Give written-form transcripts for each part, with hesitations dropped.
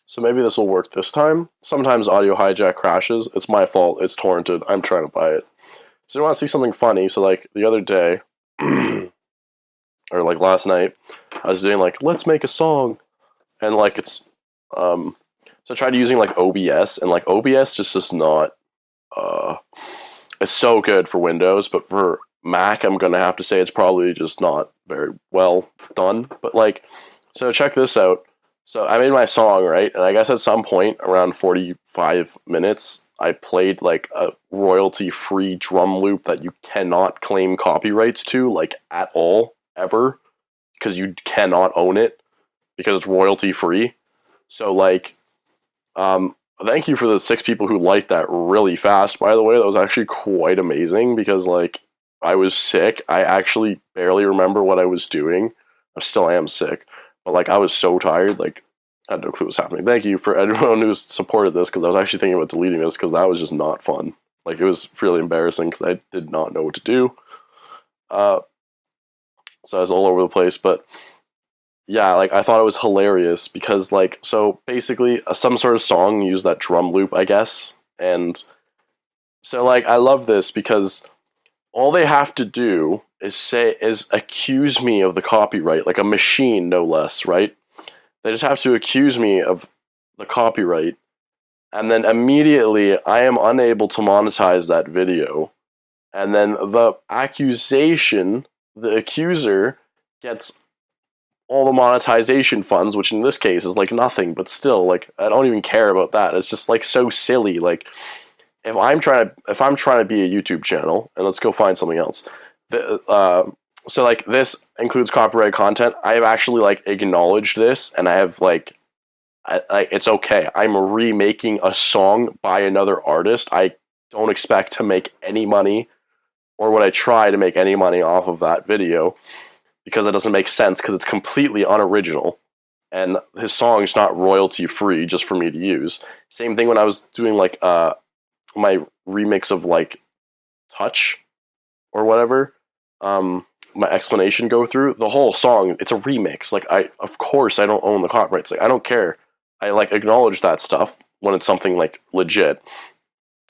So maybe this will work this time. Sometimes Audio Hijack crashes. It's my fault. It's torrented. I'm trying to buy it. So you want to see something funny? So like the other day, or like last night, I was doing like, let's make a song, and like it's so I tried using like OBS, and like OBS just is not it's so good for Windows, but for Mac I'm gonna have to say it's probably just not very well done. But like, so check this out. So I made my song, right? And I guess at some point around 45 minutes, I played like a royalty-free drum loop that you cannot claim copyrights to, like at all, ever, because you cannot own it because it's royalty-free. So like, thank you for the 6 people who liked that really fast, by the way. That was actually quite amazing because like I was sick. I actually barely remember what I was doing. I still am sick. But like I was so tired, like I had no clue what was happening. Thank you for everyone who's supported this, because I was actually thinking about deleting this because that was just not fun. Like it was really embarrassing because I did not know what to do. So I was all over the place, but yeah, like I thought it was hilarious because like, so basically some sort of song used that drum loop, I guess. And so like I love this because all they have to do is accuse me of the copyright, like a machine, no less, right? They just have to accuse me of the copyright, and then immediately I am unable to monetize that video, and then the accuser gets all the monetization funds, which in this case is like nothing, but still, like I don't even care about that. It's just like so silly. Like if I'm trying to be a YouTube channel, and let's go find something else. So like this includes copyright content. I have actually like acknowledged this, and I have like, it's okay. I'm remaking a song by another artist. I don't expect to make any money, or would I try to make any money off of that video, because it doesn't make sense because it's completely unoriginal, and his song is not royalty free just for me to use. Same thing when I was doing like my remix of like Touch or whatever. My explanation go through the whole song. It's a remix. Like of course I don't own the copyrights. Like I don't care. I like acknowledge that stuff when it's something like legit.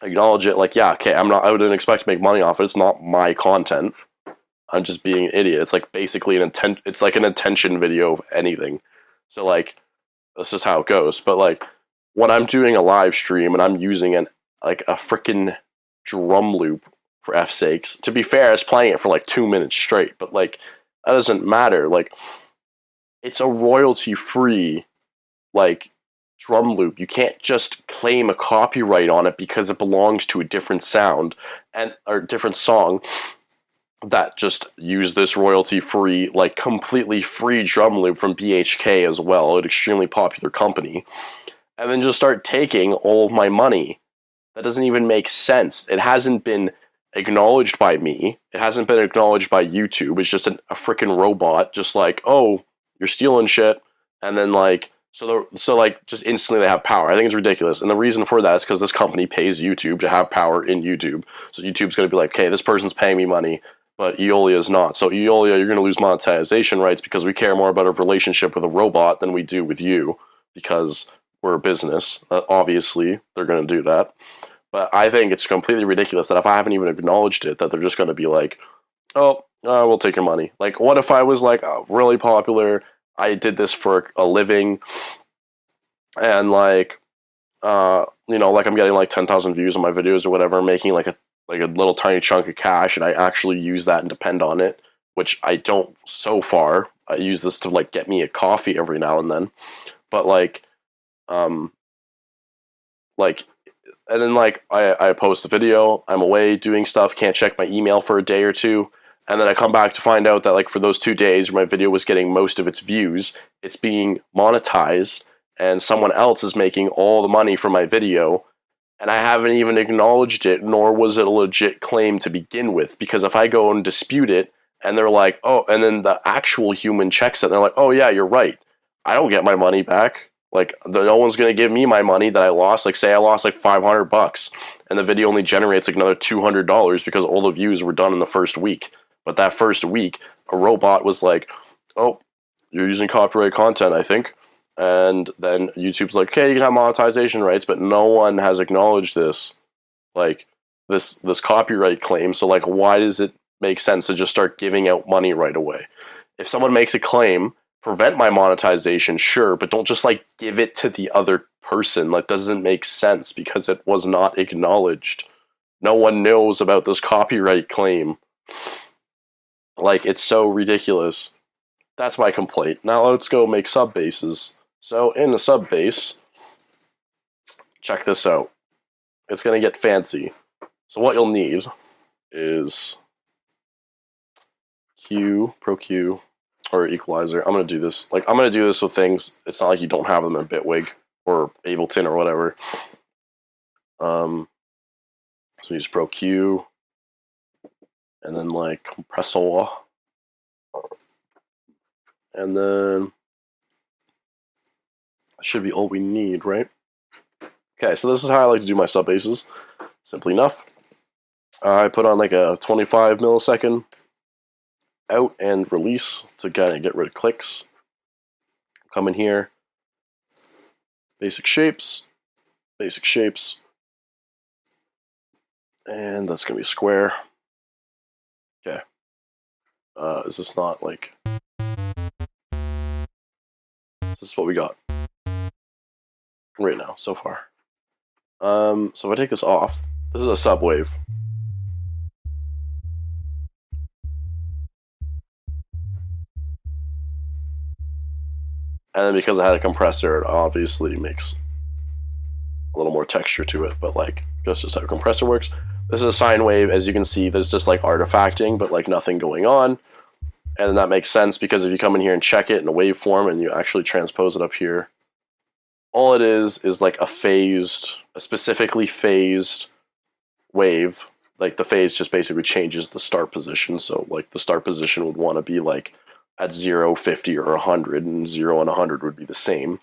Acknowledge it. Like yeah, okay. I wouldn't expect to make money off it. It's not my content. I'm just being an idiot. It's like basically it's like an attention video of anything. So like that's just how it goes. But like when I'm doing a live stream and I'm using a freaking drum loop, for F's sakes. To be fair, I was playing it for like 2 minutes straight, but like that doesn't matter. Like it's a royalty-free like drum loop. You can't just claim a copyright on it because it belongs to a different sound or different song that just use this royalty-free, like completely free drum loop from BHK as well, an extremely popular company, and then just start taking all of my money. That doesn't even make sense. It hasn't been acknowledged by me. It hasn't been acknowledged by YouTube. It's just a freaking robot, just like, oh, you're stealing shit, and then like, so like, just instantly they have power. I think it's ridiculous, and the reason for that is because this company pays YouTube to have power in YouTube. So YouTube's going to be like, okay, this person's paying me money, but Ieolia is not. So Ieolia, you're going to lose monetization rights because we care more about a relationship with a robot than we do with you, because we're a business. Obviously, they're going to do that. But I think it's completely ridiculous that if I haven't even acknowledged it, that they're just going to be like, oh, we'll take your money. Like, what if I was like really popular, I did this for a living, and like, like I'm getting like 10,000 views on my videos or whatever, making like a little tiny chunk of cash, and I actually use that and depend on it, which I don't so far. I use this to like get me a coffee every now and then, but like, and then like I post a video, I'm away doing stuff, can't check my email for a day or two, and then I come back to find out that like for those 2 days where my video was getting most of its views, it's being monetized, and someone else is making all the money from my video, and I haven't even acknowledged it, nor was it a legit claim to begin with, because if I go and dispute it, and they're like, oh, and then the actual human checks it, and they're like, oh yeah, you're right, I don't get my money back. Like, no one's going to give me my money that I lost. Like, say I lost like $500, and the video only generates like another $200 because all the views were done in the first week. But that first week, a robot was like, oh, you're using copyright content, I think. And then YouTube's like, okay, you can have monetization rights, but no one has acknowledged this, like this copyright claim. So like, why does it make sense to just start giving out money right away? If someone makes a claim, prevent my monetization, sure, but don't just like give it to the other person. That doesn't make sense because it was not acknowledged. No one knows about this copyright claim. Like, it's so ridiculous. That's my complaint. Now let's go make sub basses. So in a sub bass, check this out. It's gonna get fancy. So what you'll need is Pro Q, or equalizer. I'm gonna do this. Like, I'm gonna do this with things. It's not like you don't have them in Bitwig or Ableton or whatever. So we use Pro Q, and then like compressor, and then that should be all we need, right? Okay, so this is how I like to do my sub basses. Simply enough. I put on like a 25 millisecond out and release to kind of get rid of clicks. Come in here, basic shapes, and that's gonna be square. Okay. Is this not like? This is what we got right now so far. So if I take this off, this is a sub wave. And then because I had a compressor, it obviously makes a little more texture to it, but like, that's just how a compressor works. This is a sine wave. As you can see, there's just like artifacting, but like nothing going on. And then that makes sense because if you come in here and check it in a waveform and you actually transpose it up here, all it is like a specifically phased wave. Like the phase just basically changes the start position. So like the start position would want to be like at 0, 50, or 100, and 0 and 100 would be the same.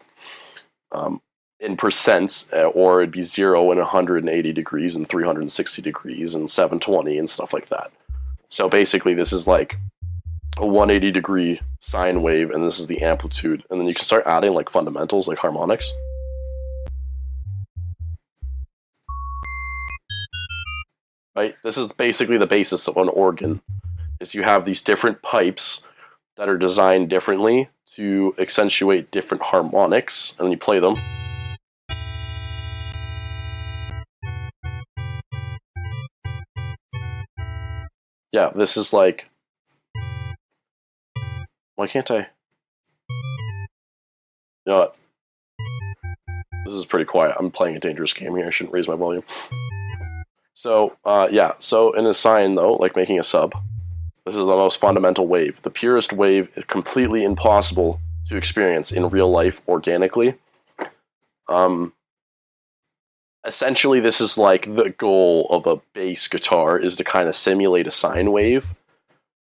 In percents, or it'd be 0 and 180 degrees and 360 degrees and 720 and stuff like that. So basically this is like a 180 degree sine wave, and this is the amplitude, and then you can start adding like fundamentals like harmonics. Right? This is basically the basis of an organ, is you have these different pipes that are designed differently to accentuate different harmonics, and then you play them. Yeah, this is like... Why can't I? You know what? This is pretty quiet. I'm playing a dangerous game here. I shouldn't raise my volume. So, yeah. So in a sine, though, like making a sub, this is the most fundamental wave. The purest wave is completely impossible to experience in real life organically. Essentially, this is like the goal of a bass guitar, is to kind of simulate a sine wave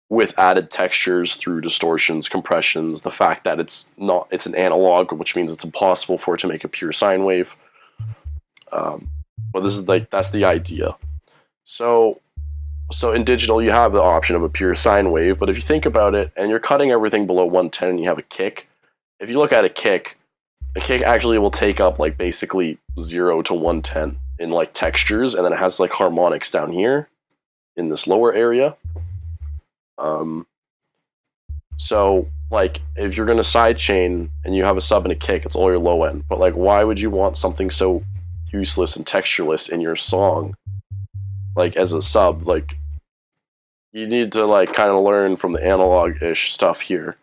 with added textures through distortions, compressions, the fact that it's an analog, which means it's impossible for it to make a pure sine wave. But this is like, that's the idea. So in digital, you have the option of a pure sine wave, but if you think about it, and you're cutting everything below 110 and you have a kick, if you look at a kick actually will take up like basically 0 to 110 in like textures, and then it has like harmonics down here in this lower area. So like if you're gonna sidechain and you have a sub and a kick, it's all your low end. But like, why would you want something so useless and textureless in your song? Like as a sub, like you need to like kind of learn from the analog-ish stuff here.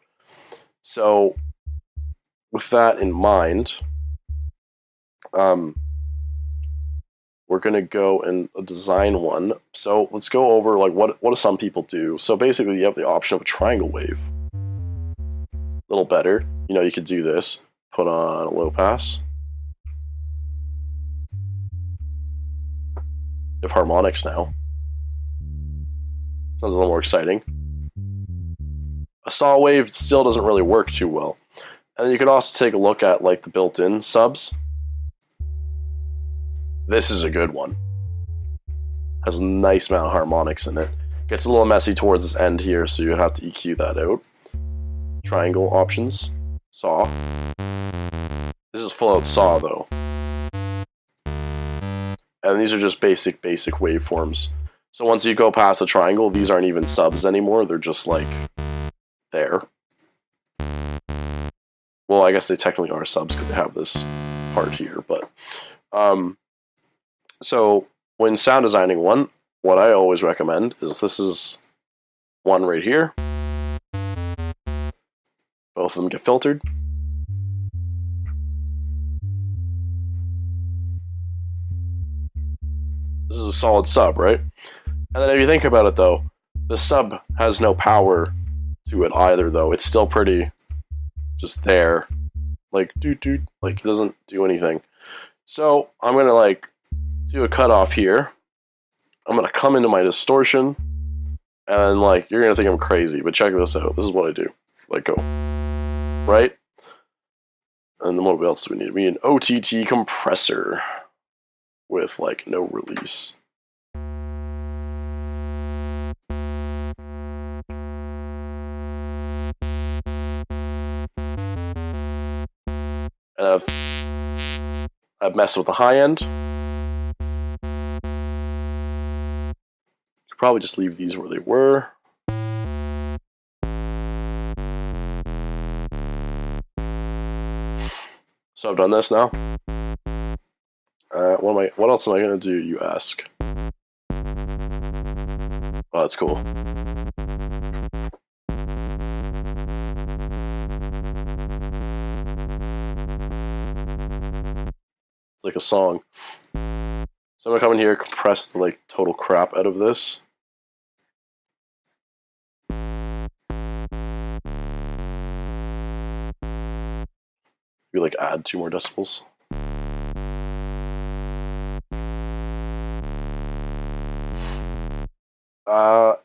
So with that in mind, we're gonna go and design one. So let's go over like what do some people do. So basically, you have the option of a triangle wave. A little better, you know. You could do this. Put on a low pass. You have harmonics now. Sounds a little more exciting. A saw wave still doesn't really work too well. And then you can also take a look at like the built-in subs. This is a good one. Has a nice amount of harmonics in it. Gets a little messy towards this end here, so you'd have to EQ that out. Triangle options. Saw. This is full out saw though. And these are just basic waveforms. So once you go past the triangle, these aren't even subs anymore, they're just like there. Well, I guess they technically are subs because they have this part here, but so when sound designing one, what I always recommend is this is one right here. Both of them get filtered. This is a solid sub, right? And then if you think about it though, the sub has no power to it either though. It's still pretty just there. Like like it doesn't do anything. So I'm gonna like do a cutoff here. I'm gonna come into my distortion, and like you're gonna think I'm crazy, but check this out. This is what I do. Like go. Right? And then what else do we need? We need an OTT compressor with like no release. And I've messed with the high end. Could probably just leave these where they were. So I've done this now. What else am I gonna do, you ask? Oh, that's cool. It's like a song. So I'm gonna come in here, compress the like total crap out of this. We like add 2 more decibels.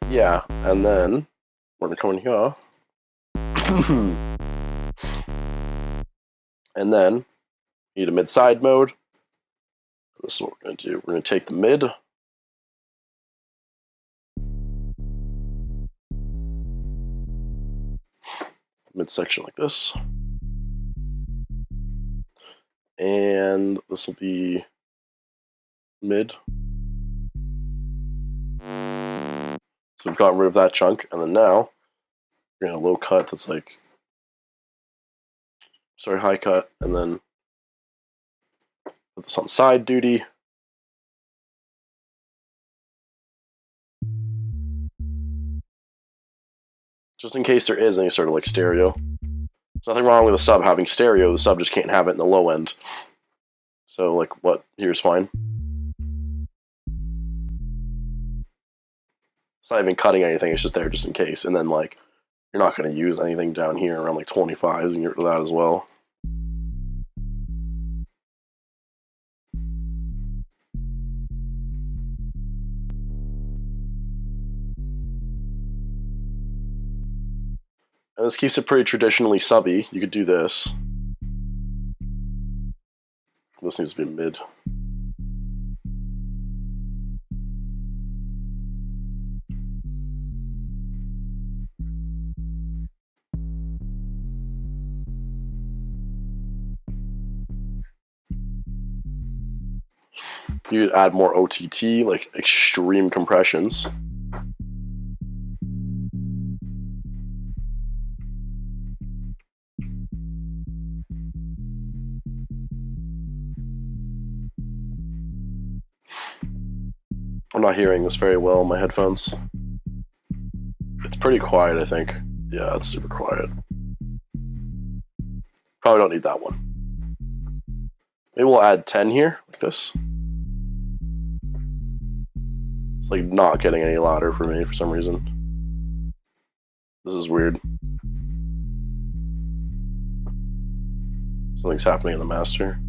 Yeah, and then we're gonna come in here. And then need a mid-side mode. This is what we're gonna do. We're gonna take the mid. Mid-section like this. And this will be mid. So we've gotten rid of that chunk, and then now we're gonna low cut that's like, sorry, high cut, and then put this on side duty. Just in case there is any sort of like stereo. There's nothing wrong with a sub having stereo, the sub just can't have it in the low end. So like what here's fine. It's not even cutting anything, it's just there just in case. And then like you're not gonna use anything down here around like 25s and get rid of that as well. And this keeps it pretty traditionally subby. You could do this. This needs to be mid. You could add more OTT, like extreme compressions. I'm not hearing this very well in my headphones. It's pretty quiet, I think. Yeah, it's super quiet. Probably don't need that one. Maybe we'll add 10 here, like this. It's like not getting any louder for me for some reason. This is weird. Something's happening in the master.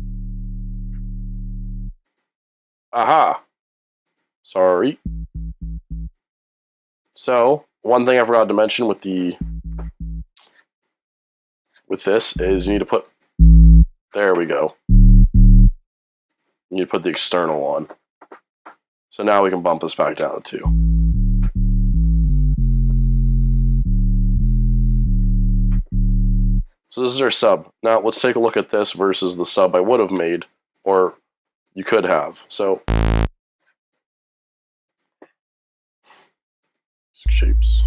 Aha! Sorry. So, one thing I forgot to mention with this is you need to put, there we go. You need to put the external on. So now we can bump this back down to 2. So So this is our sub. Now let's take a look at this versus the sub I would have made, or you could have. So shapes.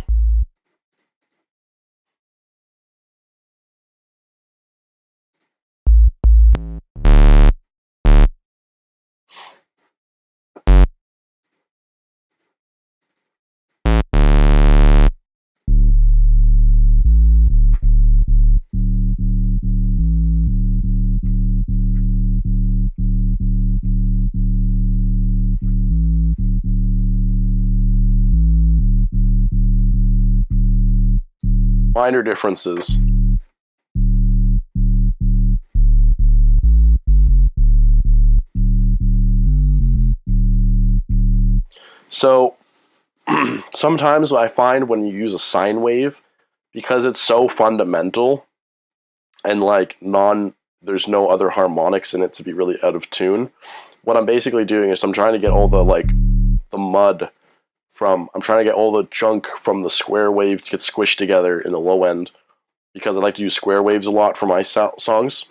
Minor differences. So sometimes what I find when you use a sine wave, because it's so fundamental and like there's no other harmonics in it to be really out of tune, what I'm basically doing is I'm trying to get all the I'm trying to get all the junk from the square wave to get squished together in the low end, because I like to use square waves a lot for my songs.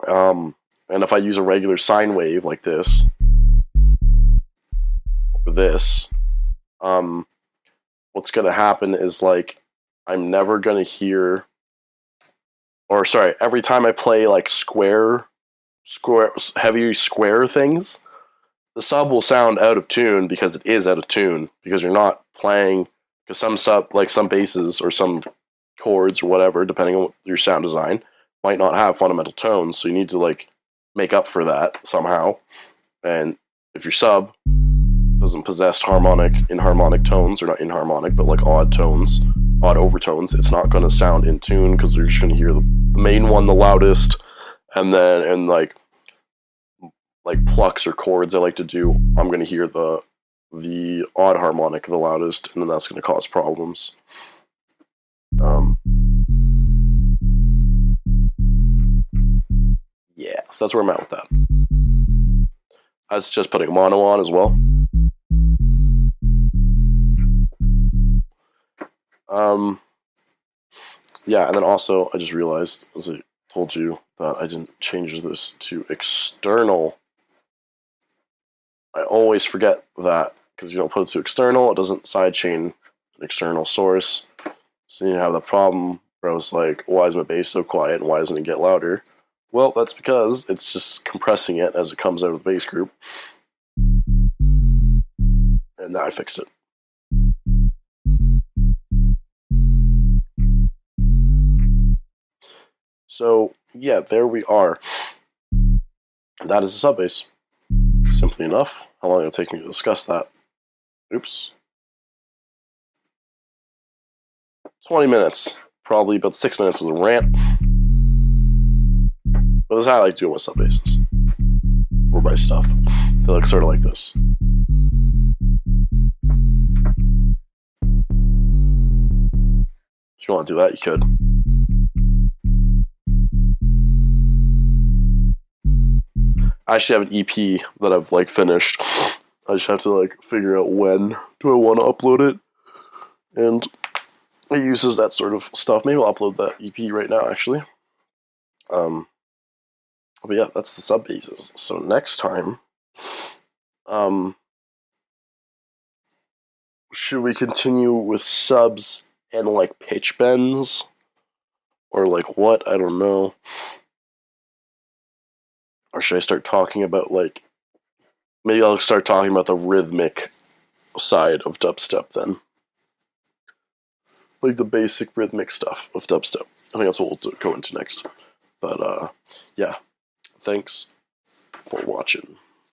And if I use a regular sine wave like this, or this, what's going to happen is like I'm never going to hear, or sorry, every time I play like heavy square things, the sub will sound out of tune because it is out of tune, because you're not playing, because some basses or some chords or whatever, depending on your sound design, might not have fundamental tones, so you need to like make up for that somehow. And if your sub doesn't possess inharmonic tones, or not inharmonic, but like odd overtones, it's not going to sound in tune, because you're just going to hear the main one the loudest, and then in like plucks or chords I like to do, I'm going to hear the odd harmonic the loudest, and then that's going to cause problems. Yeah, so that's where I'm at with that. I was just putting mono on as well. Yeah, and then also I just realized, as I told you, that I didn't change this to external. I always forget that, because if you don't put it to external, it doesn't sidechain an external source. So you have the problem where I was like, why is my bass so quiet and why doesn't it get louder? Well, that's because it's just compressing it as it comes out of the bass group. And now I fixed it. So, yeah, there we are. That is a sub bass. Simply enough. How long will it take me to discuss that? Oops. 20 minutes. Probably about 6 minutes was a rant. But this is how I like doing with sub basses for my stuff. They look sort of like this. If you want to do that, you could. I actually have an EP that I've like finished. I just have to like figure out when do I want to upload it, and it uses that sort of stuff. Maybe I'll upload that EP right now, actually. But yeah, that's the sub basses. So next time, should we continue with subs and like pitch bends, or like what? I don't know. Or should I start talking about like, maybe I'll start talking about the rhythmic side of dubstep then. Like the basic rhythmic stuff of dubstep. I think that's what we'll go into next. But yeah, thanks for watching.